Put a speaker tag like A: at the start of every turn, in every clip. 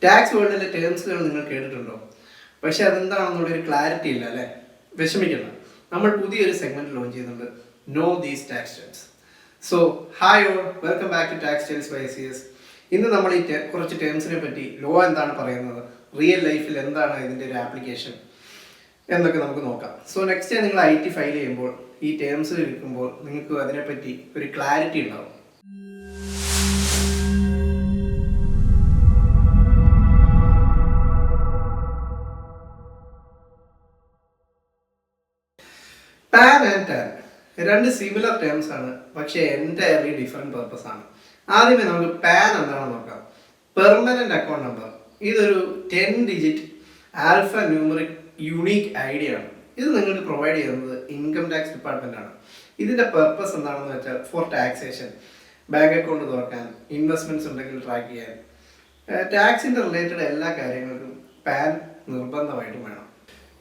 A: Tax വേൾഡിലെ ടേംസുകൾ നിങ്ങൾ കേട്ടിട്ടുണ്ടോ? പക്ഷെ അതെന്താണെന്നുള്ളൊരു ക്ലാരിറ്റി ഇല്ല അല്ലേ? വിഷമിക്കണം, നമ്മൾ പുതിയൊരു സെഗ്മെന്റ് ലോഞ്ച് ചെയ്യുന്നുണ്ട്, know these tax terms. So hi all, welcome back to tax tales by CS. ഇന്ന് നമ്മൾ ഈ കുറച്ച് ടേംസിനെ പറ്റി, ലോ എന്താണ് പറയുന്നത്, റിയൽ ലൈഫിൽ എന്താണ് ഇതിൻ്റെ ഒരു ആപ്ലിക്കേഷൻ എന്നൊക്കെ നമുക്ക് നോക്കാം. സോ നെക്സ്റ്റ് നിങ്ങൾ IT ഫയൽ ചെയ്യുമ്പോൾ ഈ ടേംസ് എടുക്കുമ്പോൾ നിങ്ങൾക്ക് അതിനെപ്പറ്റി ഒരു ക്ലാരിറ്റി ഉണ്ടാവും. പാൻ ആൻഡ് ടാൻ രണ്ട് സിമിലർ ടേംസ് ആണ്, പക്ഷേ എൻറ്റയർലി ഡിഫറെൻറ്റ് പർപ്പസ് ആണ്. ആദ്യമേ നമുക്ക് പാൻ എന്താണെന്ന് നോക്കാം. Permanent account number. ഇതൊരു 10 digit alpha numeric unique idea ആണ്. ഇത് നിങ്ങൾക്ക് പ്രൊവൈഡ് ചെയ്യുന്നത് ഇൻകം ടാക്സ് ഡിപ്പാർട്ട്മെന്റ് ആണ്. ഇതിന്റെ പർപ്പസ് എന്താണെന്ന് വെച്ചാൽ ഫോർ ടാക്സേഷൻ, ബാങ്ക് അക്കൗണ്ട് തുറക്കാൻ, ഇൻവെസ്റ്റ്മെന്റ്സ് ഉണ്ടെങ്കിൽ ട്രാക്ക് ചെയ്യാൻ, ടാക്സിന്റെ റിലേറ്റഡ് എല്ലാ കാര്യങ്ങൾക്കും പാൻ നിർബന്ധമായിട്ടും വേണം.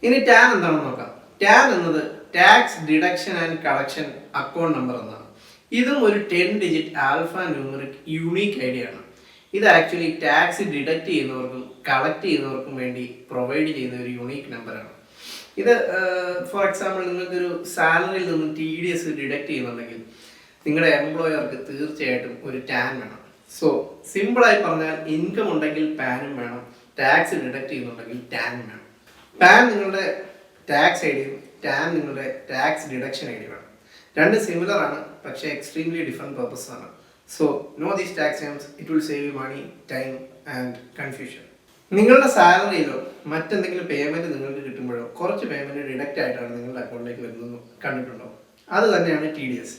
A: ഇനി ടാൻ എന്താണെന്ന് നോക്കാം. ടാൻ എന്നത് tax deduction and collection account number എന്നാണ്. ഇതും ഒരു 10 digit alpha numeric unique idea ആണ്. ഇത് ആക്ച്വലി ടാക്സ് ഡിഡക്റ്റ് ചെയ്യുന്നവർക്കും കളക്ട് ചെയ്യുന്നവർക്കും വേണ്ടി പ്രൊവൈഡ് ചെയ്യുന്ന ഒരു യൂണീക്ക് നമ്പറാണ്. ഇത് ഫോർ എക്സാമ്പിൾ നിങ്ങൾക്കൊരു സാലറിയിൽ നിന്നും TDS ഡിഡക്റ്റ് ചെയ്യുന്നുണ്ടെങ്കിൽ നിങ്ങളുടെ എംപ്ലോയർക്ക് തീർച്ചയായിട്ടും ഒരു ടാൻ വേണം. സോ സിമ്പിളായി പറഞ്ഞാൽ ഇൻകം ഉണ്ടെങ്കിൽ പാനും വേണം, ടാക്സ് ഡിഡക്റ്റ് ചെയ്യുന്നുണ്ടെങ്കിൽ ടാനും വേണം. പാൻ നിങ്ങളുടെ ടാക്സ് ഐഡിയും ടാൻ നിങ്ങളുടെ ടാക്സ് ഡിഡക്ഷൻ ഐഡി വേണം. രണ്ട് സിമിലർ ആണ്, പക്ഷേ എക്സ്ട്രീംലി ഡിഫറെൻറ്റ് പർപ്പസ് ആണ്. So know these tax terms, it will save you money, time and confusion. നിങ്ങളുടെ സാലറിയിലോ മറ്റെന്തെങ്കിലും പേയ്മെൻറ്റ് നിങ്ങൾക്ക് കിട്ടുമ്പോഴോ കുറച്ച് പേയ്മെൻറ്റ് ഡിഡക്റ്റ് ആയിട്ടാണ് നിങ്ങളുടെ അക്കൗണ്ടിലേക്ക് വരുന്നത് കണ്ടിട്ടുണ്ടോ? അത് തന്നെയാണ് TDS,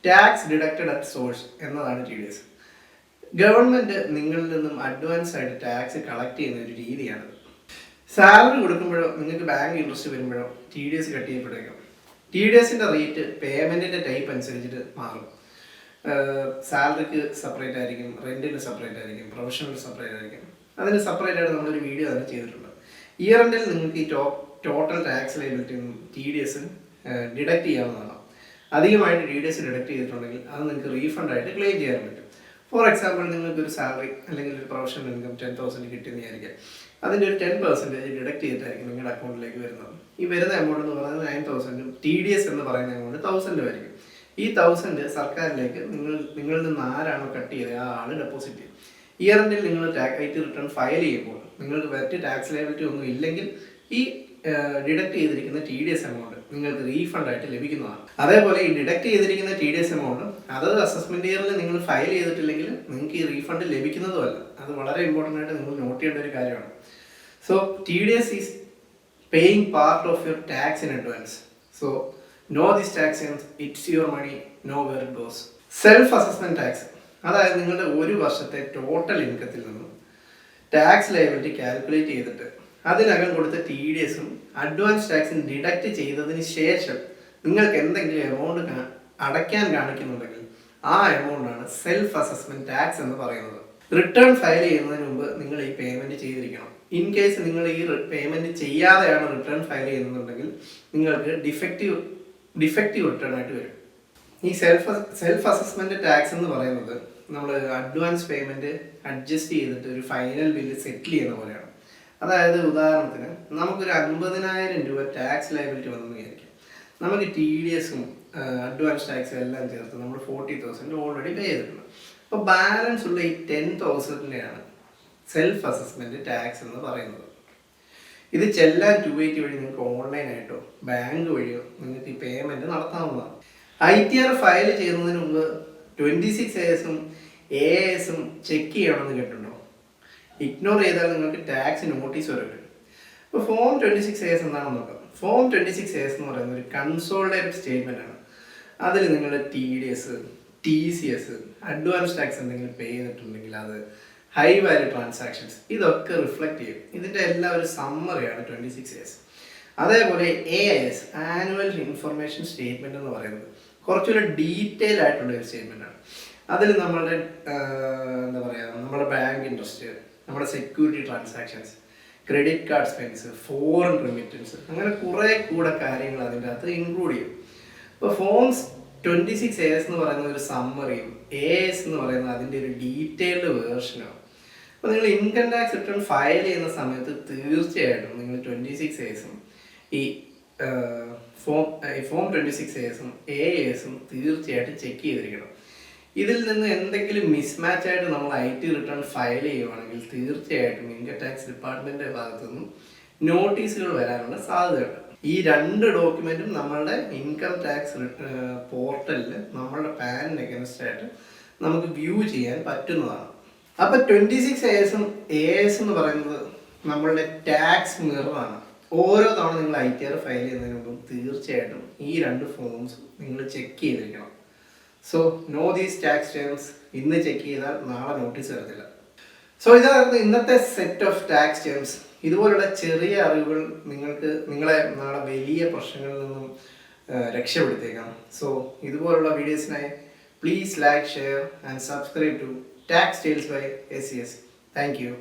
A: tax deducted at source എന്നതാണ് TDS. ഗവൺമെൻറ് നിങ്ങളിൽ നിന്നും അഡ്വാൻസ് ആയിട്ട് ടാക്സ് കളക്ട് ചെയ്യുന്ന ഒരു രീതിയാണത്. സാലറി കൊടുക്കുമ്പോഴോ നിങ്ങൾക്ക് ബാങ്ക് ഇൻട്രസ്റ്റ് വരുമ്പോഴോ TDS കട്ട് ചെയ്യപ്പെടുക. TDSന്റെ റേറ്റ് പേയ്മെൻറ്റിൻ്റെ ടൈപ്പ് അനുസരിച്ചിട്ട് മാറും. സാലറിക്ക് സെപ്പറേറ്റ് ആയിരിക്കും, റെൻറ്റിന് സെപ്പറേറ്റ് ആയിരിക്കും, പ്രൊഫഷണൽ സെപ്പറേറ്റ് ആയിരിക്കും. അതിന് സെപ്പറേറ്റ് ആയിട്ട് നമ്മളൊരു വീഡിയോ തന്നെ ചെയ്തിട്ടുണ്ട്. ഇയർ എൻഡിൽ നിങ്ങൾക്ക് ഈ ടോട്ടൽ ടാക്സ് ലയബിലിറ്റിയും TDS ഡിഡക്റ്റ് ചെയ്യാവുന്നതാണ്. അധികമായിട്ട് TDS ഡിഡക്റ്റ് ചെയ്തിട്ടുണ്ടെങ്കിൽ അത് നിങ്ങൾക്ക് റീഫണ്ട് ആയിട്ട് ക്ലെയിം ചെയ്യാൻ പറ്റും. ഫോർ എക്സാമ്പിൾ നിങ്ങൾക്കൊരു സാലറി അല്ലെങ്കിൽ ഒരു പ്രൊഫഷണൽ ഇൻകം 10,000 കിട്ടിയെന്ന് വിചാരിക്കുക. അതിൻ്റെ ഒരു 10% ഡിഡക്റ്റ് ചെയ്തിട്ടായിരിക്കും നിങ്ങളുടെ അക്കൗണ്ടിലേക്ക് വരുന്നത്. ഈ വരുന്ന എമൗണ്ട് എന്ന് പറയുന്നത് 9,000, TDS എന്ന് പറയുന്ന എമൗണ്ട് 1,000 ആയിരിക്കും. ഈ 1,000 സർക്കാരിലേക്ക് നിങ്ങളിൽ നിന്ന് ആരാണോ കട്ട് ചെയ്തത് ആ ആൾ ഡെപ്പോസിറ്റ് ചെയ്യും. ഇയർ എൻഡിൽ നിങ്ങൾ IT റിട്ടേൺ ഫയൽ ചെയ്യുമ്പോൾ നിങ്ങൾക്ക് മറ്റ് ടാക്സ് ലയബിലിറ്റി ഒന്നും ഇല്ലെങ്കിൽ ഈ ഡിഡക്ട് ചെയ്തിരിക്കുന്ന TDS എമൗണ്ട് നിങ്ങൾക്ക് റീഫണ്ട് ആയിട്ട് ലഭിക്കുന്നതാണ്. അതേപോലെ ഈ ഡിഡക്ട് ചെയ്തിരിക്കുന്ന TDS എമൗണ്ട് അതത് അസസ്മെന്റ് ഇയറിൽ നിങ്ങൾ ഫയൽ ചെയ്തിട്ടില്ലെങ്കിൽ നിങ്ങൾക്ക് ഈ റീഫണ്ട് ലഭിക്കുന്നതുമല്ല. അത് വളരെ ഇമ്പോർട്ടൻ്റ് ആയിട്ട് നിങ്ങൾ നോട്ട് ചെയ്യേണ്ട ഒരു കാര്യമാണ്. So TDS is paying part of your tax in advance. So know this tax, it's your money, know where it goes. Self assessment tax, അതായത് നിങ്ങളുടെ ഒരു വർഷത്തെ ടോട്ടൽ ഇൻകത്തിൽ നിന്നും ടാക്സ് ലയബിലിറ്റി കാൽക്കുലേറ്റ് ചെയ്തിട്ട് അതിനകം കൊടുത്ത TDSഉം അഡ്വാൻസ് ടാക്സും ഡിഡക്റ്റ് ചെയ്തതിന് ശേഷം നിങ്ങൾക്ക് എന്തെങ്കിലും എമൗണ്ട് അടയ്ക്കാൻ കാണിക്കുന്നുണ്ടെങ്കിൽ ആ എമൗണ്ടാണ് സെൽഫ് അസസ്മെന്റ് ടാക്സ് എന്ന് പറയുന്നത്. റിട്ടേൺ ഫയൽ ചെയ്യുന്നതിന് മുമ്പ് നിങ്ങൾ ഈ പേയ്മെന്റ് ചെയ്തിരിക്കണം. ഇൻ കേസ് നിങ്ങൾ ഈ പേയ്മെന്റ് ചെയ്യാതെയാണ് റിട്ടേൺ ഫയൽ ചെയ്യുന്നുണ്ടെങ്കിൽ നിങ്ങൾക്ക് ഡിഫക്റ്റീവ് റിട്ടേൺ ആയിട്ട് വരും. ഈ സെൽഫ് അസസ്മെന്റ് ടാക്സ് എന്ന് പറയുന്നത് നമ്മൾ അഡ്വാൻസ് പേയ്മെന്റ് അഡ്ജസ്റ്റ് ചെയ്തിട്ട് ഒരു ഫൈനൽ ബില്ല് സെറ്റിൽ ചെയ്യുന്ന പോലെയാണ്. അതായത് ഉദാഹരണത്തിന് നമുക്കൊരു 50,000 രൂപ ടാക്സ് ലയബിലിറ്റി വന്നെന്ന് വിചാരിക്കും. നമുക്ക് TDSഉം അഡ്വാൻസ് ടാക്സും എല്ലാം ചേർത്ത് നമ്മൾ 40,000 ഓൾറെഡി പേ ചെയ്തിട്ടുണ്ട്. അപ്പോൾ ബാലൻസ് ഉള്ള ഈ 10,000-നെയാണ് സെൽഫ് അസസ്മെന്റ് ടാക്സ് എന്ന് പറയുന്നത്. ഇത് ചെല്ലാൻ 280 വഴി നിങ്ങൾക്ക് ഓൺലൈനായിട്ടോ ബാങ്ക് വഴിയോ നിങ്ങൾക്ക് ഈ പേയ്മെന്റ് നടത്താവുന്നതാണ്. ITR ഫയൽ ചെയ്യുന്നതിന് മുമ്പ് 26 ASഉം AASഉം ചെക്ക് ചെയ്യണമെന്ന് കേട്ടിട്ടുണ്ടോ? ഇഗ്നോർ ചെയ്താൽ നിങ്ങൾക്ക് ടാക്സ് നോട്ടീസ് വരെ വരും. ഇപ്പോൾ ഫോം 26 AS എന്താണെന്ന് നോക്കാം. ഫോം 26 AS എന്ന് പറയുന്നത് ഒരു കൺസോളിഡേറ്റഡ് സ്റ്റേറ്റ്മെന്റ് ആണ്. അതിൽ നിങ്ങളുടെ TDS, TCS, അഡ്വാൻസ് ടാക്സ് എന്തെങ്കിലും പേ ചെയ്തിട്ടുണ്ടെങ്കിൽ അത്, ഹൈ വാല്യൂ ട്രാൻസാക്ഷൻസ്, ഇതൊക്കെ റിഫ്ലക്ട് ചെയ്യും. ഇതിൻ്റെ എല്ലാം ഒരു സമ്മറിയാണ് 26 AS. അതേപോലെ AIS, ആനുവൽ ഇൻഫർമേഷൻ സ്റ്റേറ്റ്മെന്റ് എന്ന് പറയുന്നത് കുറച്ചുകൂടെ ഡീറ്റെയിൽ ആയിട്ടുള്ള ഒരു സ്റ്റേറ്റ്മെന്റ് ആണ്. അതിൽ നമ്മളുടെ എന്താ പറയുക, നമ്മുടെ ബാങ്ക് ഇൻട്രസ്റ്റ്, നമ്മുടെ security transactions, credit card spends, foreign remittance, അങ്ങനെ കുറേ കൂടെ കാര്യങ്ങൾ അതിൻ്റെ അകത്ത് ഇൻക്ലൂഡ് ചെയ്യും. ഇപ്പോൾ ഫോംസ് 26 AS എന്ന് പറയുന്ന ഒരു സമ്മറിയും AS എന്ന് പറയുന്നത് അതിൻ്റെ ഒരു ഡീറ്റെയിൽഡ് വേർഷനാണ്. അപ്പോൾ നിങ്ങൾ ഇൻകം ടാക്സ് റിട്ടേൺ ഫയൽ ചെയ്യുന്ന സമയത്ത് തീർച്ചയായിട്ടും നിങ്ങൾ 26A's ഈ ഫോം 26A's AA's തീർച്ചയായിട്ടും ചെക്ക് ചെയ്തിരിക്കണം. ഇതിൽ നിന്ന് എന്തെങ്കിലും മിസ്മാച്ച് ആയിട്ട് നമ്മൾ IT റിട്ടേൺ ഫയൽ ചെയ്യുവാണെങ്കിൽ തീർച്ചയായിട്ടും ഇൻകം ടാക്സ് ഡിപ്പാർട്ട്മെന്റിന്റെ ഭാഗത്തു നിന്നും നോട്ടീസുകൾ വരാനുള്ള സാധ്യതയുണ്ട്. ഈ 2 ഡോക്യുമെന്റും നമ്മളുടെ ഇൻകം ടാക്സ് പോർട്ടലിൽ നമ്മളുടെ പാനിന് അഗൈൻസ്റ്റ് ആയിട്ട് നമുക്ക് വ്യൂ ചെയ്യാൻ പറ്റുന്നതാണ്. അപ്പൊ 26A's AA's എന്ന് പറയുന്നത് നമ്മളുടെ ടാക്സ് മിററാണ്. ഓരോ തവണ നിങ്ങൾ ITR ഫയൽ ചെയ്യുന്നതിന് മുമ്പ് തീർച്ചയായിട്ടും ഈ 2 ഫോംസ് നിങ്ങൾ ചെക്ക് ചെയ്തിരിക്കണം. So know these tax terms. ഇന്ന് ചെക്ക് ചെയ്താൽ നാളെ നോട്ടീസ് വരത്തില്ല. സോ ഇതായിരുന്നു ഇന്നത്തെ സെറ്റ് ഓഫ് ടാക്സ് ടേംസ്. ഇതുപോലുള്ള ചെറിയ അറിവുകൾ നിങ്ങളെ നാളെ വലിയ പ്രശ്നങ്ങളിൽ നിന്നും രക്ഷപ്പെടുത്തിയേക്കാം. സോ ഇതുപോലുള്ള വീഡിയോസിനായി please like, share and subscribe to tax tales by SES. Thank U.